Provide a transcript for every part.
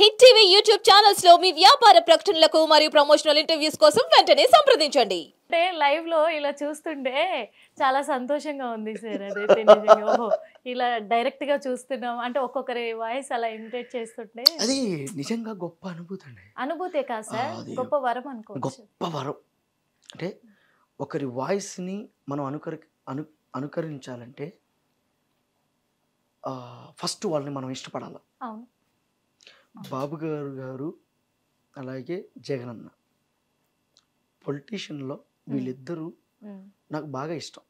Hit TV YouTube channels లో మీ వ్యాపార ప్రకటనలకు మరియు ప్రమోషనల్ ఇంటర్వ్యూస్ కోసం వెంటనే సంప్రదించండి. అంటే లైవ్ లో ఇలా చూస్తుంటే చాలా సంతోషంగా ఉంది సార్. అదైతే నిజంగా ఓహో ఇలా డైరెక్ట్ గా చూస్తున్నాం అంటే ఒక్కొక్కరి వాయిస్ అలా ఇమిటేట్ చేస్తుంటే అది నిజంగా గొప్ప అనుభూతి అండి. అనుభూతే కాదు సార్, గొప్ప వరం అనుకోవచ్చు. గొప్ప వరం అంటే ఒకరి వాయిస్ని మనం అనుకరించాలంటే ఫస్ట్ వాళ్ళని మనం ఇష్టపడాలి. అవును. బాబు గారు అలాగే జగనన్న పొలిటీషియన్లో వీళ్ళిద్దరూ నాకు బాగా ఇష్టం.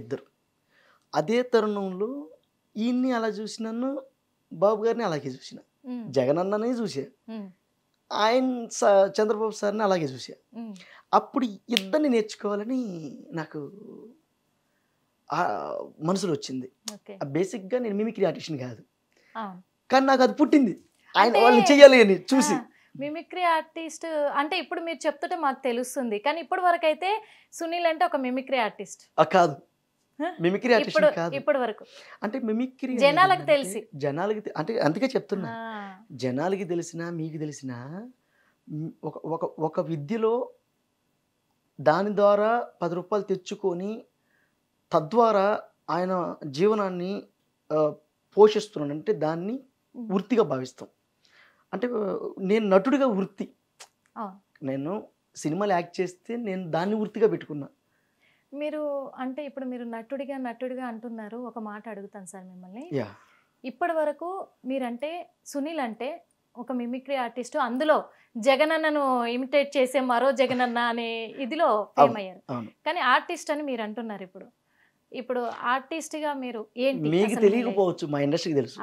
ఇద్దరు అదే తరుణంలో ఈయన్ని అలా చూసినాను, బాబు గారిని అలాగే చూసిన, జగనన్నని చూసా, ఆయన చంద్రబాబు సార్ని అలాగే చూసా. అప్పుడు ఇద్దరిని నేర్చుకోవాలని నాకు మనసులో వచ్చింది. బేసిక్గా నేను మిమిక్రీ ఆర్టిస్ట్ని కాదు, కానీ నాకు అది పుట్టింది ఆయన వాళ్ళని చెయ్యాలి అని చూసి. మిమిక్రీ ఆర్టిస్ట్ అంటే ఇప్పుడు మీరు చెప్తుంటే మాకు తెలుస్తుంది, కానీ ఇప్పటి వరకు అయితే సునీల్ అంటే ఒక మిమిక్రీ ఆర్టిస్ట్ కాదు. మిమిక్రీ ఆర్టిస్ట్ కాదు ఇప్పటి వరకు. అంటే మిమిక్రీ జనాలకు తెలిసి జనాలకి అంటే అందుకే చెప్తున్నా, జనాలకి తెలిసినా మీకు తెలిసినా ఒక విద్యలో దాని ద్వారా 10 రూపాయలు తెచ్చుకొని తద్వారా ఆయన జీవనాన్ని పోషిస్తున్నాడు అంటే దాన్ని వృత్తిగా భావిస్తాం. అంటే నేను నటుడిగా వృత్తి, నేను సినిమాలు యాక్ట్ చేస్తే నేను దాన్ని వృత్తిగా పెట్టుకున్నా. మీరు అంటే ఇప్పుడు మీరు నటుడిగా అంటున్నారు. ఒక మాట అడుగుతాను సార్ మిమ్మల్ని. ఇప్పటి వరకు మీరంటే సునీల్ అంటే ఒక మిమిక్రీ ఆర్టిస్ట్, అందులో జగనన్నను ఇమిటేట్ చేసే మరో జగనన్న అనే ఇదిలో ఫేమ్ అయ్యారు. కానీ ఆర్టిస్ట్ అని మీరు అంటున్నారు. ఇప్పుడు ఆర్టిస్ట్ గా మీరు ఏంటి మీకు తెలియకపోవచ్చు, మా ఇండస్ట్రీకి తెలుసు.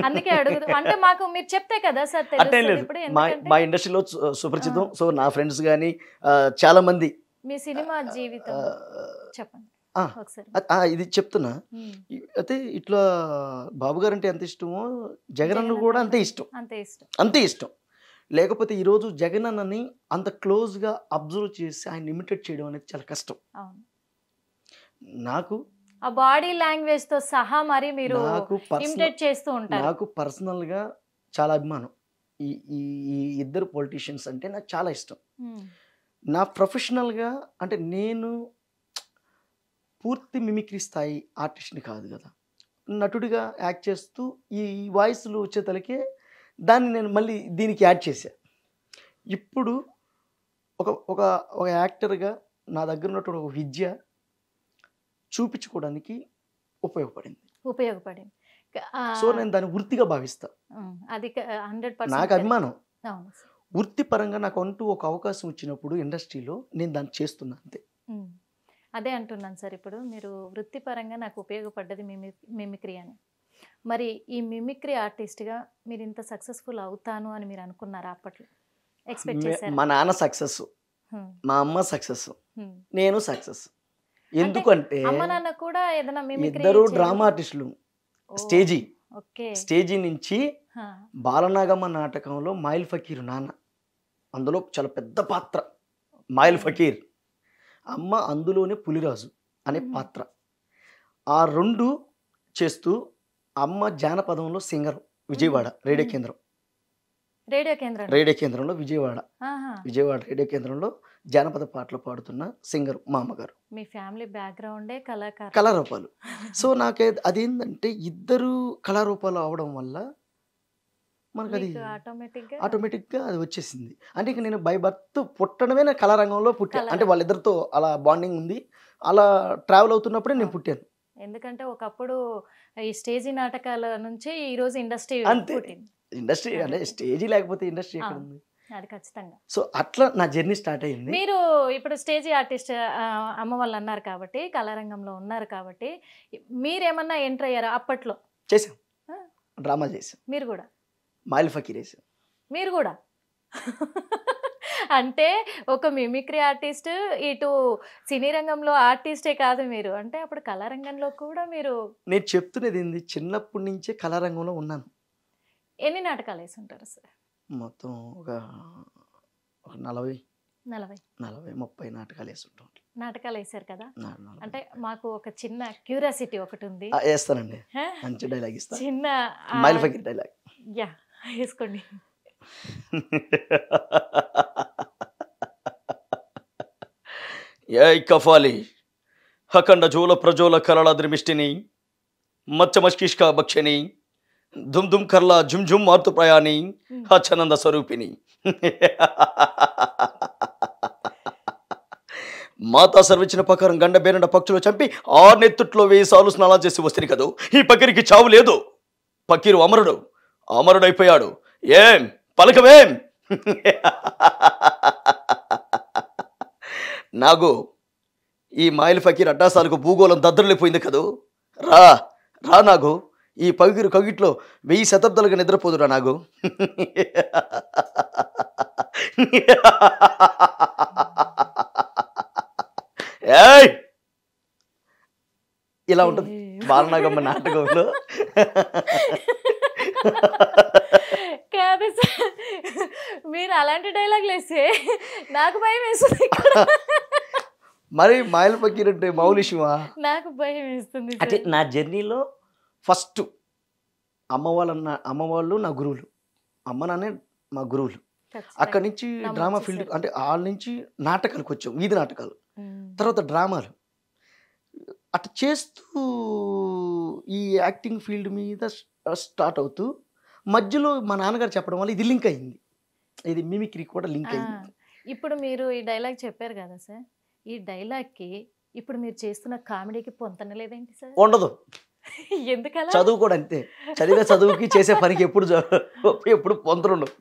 అందుకే అడుగుతా అంటే మాకు మీరు చెప్తే కదా సార్ తెలుస్తుంది. ఇప్పుడు మా ఇండస్ట్రీలో సుపరిచితం. సో నా ఫ్రెండ్స్ కానీ చాలా మంది. మీ సినిమా జీవితం చెప్పండి ఒకసారి. ఇది చెప్తున్నా. అయితే ఇట్లా బాబు గారు అంటే ఎంత ఇష్టమో జగనన్న కూడా అంతే ఇష్టం. లేకపోతే ఈరోజు జగనన్నని అంత క్లోజ్గా అబ్జర్వ్ చేసి ఆయన ఇమిటేట్ చేయడం అనేది చాలా కష్టం. నాకు ఆ బాడీ లాంగ్వేజ్ తో సహా మరి మీరు ఇమిటేట్ చేస్తూ ఉంటారు. నాకు పర్సనల్గా చాలా అభిమానం. ఈ ఇద్దరు పొలిటీషియన్స్ అంటే నాకు చాలా ఇష్టం. నా ప్రొఫెషనల్గా అంటే నేను పూర్తి మిమిక్రీ స్థాయి ఆర్టిస్ట్ని కాదు కదా, నటుడిగా యాక్ట్ చేస్తూ ఈ వాయిస్లు వచ్చేతలకే దాన్ని నేను మళ్ళీ దీనికి యాడ్ చేశా. ఇప్పుడు ఒక యాక్టర్గా నా దగ్గర ఉన్నటువంటి ఒక విద్య చూపించుకోవడానికి ఉపయోగపడింది. సో నేను దాన్ని వృత్తిగా భావిస్తా. అది 100% నాకు అభిమానం. వృత్తిపరంగా నాకు అంటూ ఒక అవకాశం వచ్చినప్పుడు ఇండస్ట్రీలో నేను దాన్ని చేస్తున్నా అంతే. అదే అంటున్నాను సార్. ఇప్పుడు మీరు వృత్తిపరంగా నాకు ఉపయోగపడ్డది మిమిక్రీ అని. మరి ఈ మిమిక్రీ ఆర్టిస్ట్గా మీరు ఇంత సక్సెస్ఫుల్ అవుతాను అని మీరు అనుకున్నారా? అప్పట్లో ఎక్స్పెక్ట్ చేశారా? మా నాన్న సక్సెస్, మా అమ్మ సక్సెస్, నేను సక్సెస్. ఎందుకంటే అమ్మ నాన్న కూడా ఏదైనా మిమిక్రీ, ఇద్దరు డ్రామా ఆర్టిస్టులు. స్టేజీ నుంచి బాలనాగమ్మ నాటకంలో మాయిల్ ఫకీర్ నాన్న, అందులో చాలా పెద్ద పాత్ర మాయిల్ ఫకీర్. అమ్మ అందులోనే పులిరాజు అనే పాత్ర. ఆ రెండు చేస్తూ అమ్మ జానపదంలో సింగర్, విజయవాడ రేడియో కేంద్రంలో విజయవాడ రేడియో కేంద్రంలో జానపద పాటలు పాడుతున్న సింగర్ మా అమ్మగారు. మీ ఫ్యామిలీ బ్యాక్గ్రౌండే కళారూపాలు. సో నాకు అదేంటంటే ఇద్దరు కళారూపాలు అవడం వల్ల మనకు అది ఆటోమేటిక్గా అది వచ్చేసింది. అంటే ఇక నేను బై బర్త్ పుట్టడమే నా కళారంగంలో పుట్టాను. అంటే వాళ్ళిద్దరితో అలా బాండింగ్ ఉంది. అలా ట్రావెల్ అవుతున్నప్పుడే నేను పుట్టాను. ఎందుకంటే ఒకప్పుడు ఈ స్టేజీ నాటకాల నుంచి ఈ రోజు ఇండస్ట్రీ అంటే స్టేజీ లేకపోతే ఇండస్ట్రీ ఎక్కడ ఉంది? అది ఖచ్చితంగా. సో అట్లా నా జర్నీ స్టార్ట్ అయ్యింది. మీరు ఇప్పుడు స్టేజీ ఆర్టిస్ట్ అమ్మ వాళ్ళు అన్నారు కాబట్టి, కళారంగంలో ఉన్నారు కాబట్టి, మీరేమన్నా ఎంటర్ అయ్యారా అప్పట్లో? చేసాం, డ్రామా చేసాం. మీరు కూడా మాయిల్ ఫకీర్ వేసాం. మీరు కూడా అంటే ఒక మిమిక్రీ ఆర్టిస్ట్, ఇటు సినీ రంగంలో ఆర్టిస్టే కాదు మీరు, అంటే అప్పుడు కళారంగంలో కూడా మీరు. నేను చెప్తున్నది ఏంది, చిన్నప్పటి నుంచే కళారంగంలో ఉన్నాను. ఎన్ని నాటకాలు వేసి ఉంటారు సార్? మొత్తం ఒక 40-30 నాటకాలు వేసి ఉంటాం. నాటకాలు వేసారు కదా. అంటే మాకు ఒక చిన్న క్యూరియాసిటీ ఒకటి ఉంది. వేస్తానండి, మంచి డైలాగ్ ఇస్తా. చిన్న మాయిల్ ఫకీర్ డైలాగ్. యా వేసుకోండి. ఏయ్ కఫాలి అఖండ జోల ప్రజోల కలల ద్రిమిష్టిని మచ్చమష్కిష్క భక్షిని దుమ్ దుమ్ కర్ల జుమ్ జుమ్ మార్తు ప్రయాణి హచ్చనంద స్వరూపిణి మాతా సర్వించిన ప్రకారం గండ బేరండ పక్షులు చంపి ఆ నెత్తుట్లో 1000 సార్లు స్నానాలు చేసి వస్తుంది కదూ. ఈ పకీరికి చావు లేదు. పకీరు అమరుడైపోయాడు. ఏం పలకవేం? నాగు ఈ మాయిల్ ఫకీర్ అడ్డాసాలకు భూగోళం దద్దరిల్లిపోయింది కదూ. రా రా నాగు, ఈ పకీరు కగిట్లో 1000 శతాబ్దాలుగా నిద్రపోదురా నాగు. ఏయ్ ఇలా ఉంటుంది బాలనాగమ్మ నాటకంలో. కాదు సార్, మీరు అలాంటి డైలాగులు వేస్తే నాకు భయం వేస్తుంది ఇక్కడ. మరి మాయల్ ఫకీర్ అంటే మౌలిషమా? నాకు భయం వేస్తుంది సార్. అంటే నా జర్నీలో ఫస్ట్ అమ్మ వాళ్ళు నా గురువులు, అమ్మ నాన్నే మా గురువులు. అక్కడి నుంచి డ్రామా ఫీల్డ్ అంటే వాళ్ళ నుంచి నాటకాలకు వచ్చాం, వీధి నాటకాలు, తర్వాత డ్రామాలు. అట్లా చేస్తూ ఈ యాక్టింగ్ ఫీల్డ్ మీద స్టార్ట్ అవుతూ మధ్యలో మా నాన్నగారు చెప్పడం వల్ల ఇది లింక్ అయింది, ఇది మిమిక్రీ కూడా లింక్ అయింది. ఇప్పుడు మీరు ఈ డైలాగ్ చెప్పారు కదా సార్, ఈ డైలాగ్కి ఇప్పుడు మీరు చేస్తున్న కామెడీకి పొంతనలేదేంటి సార్? ఉండదు. ఎందుకలా? చదువు కూడా అంతే, చదివే చదువుకి చేసే పనికి ఎప్పుడు పొంతనుండవు.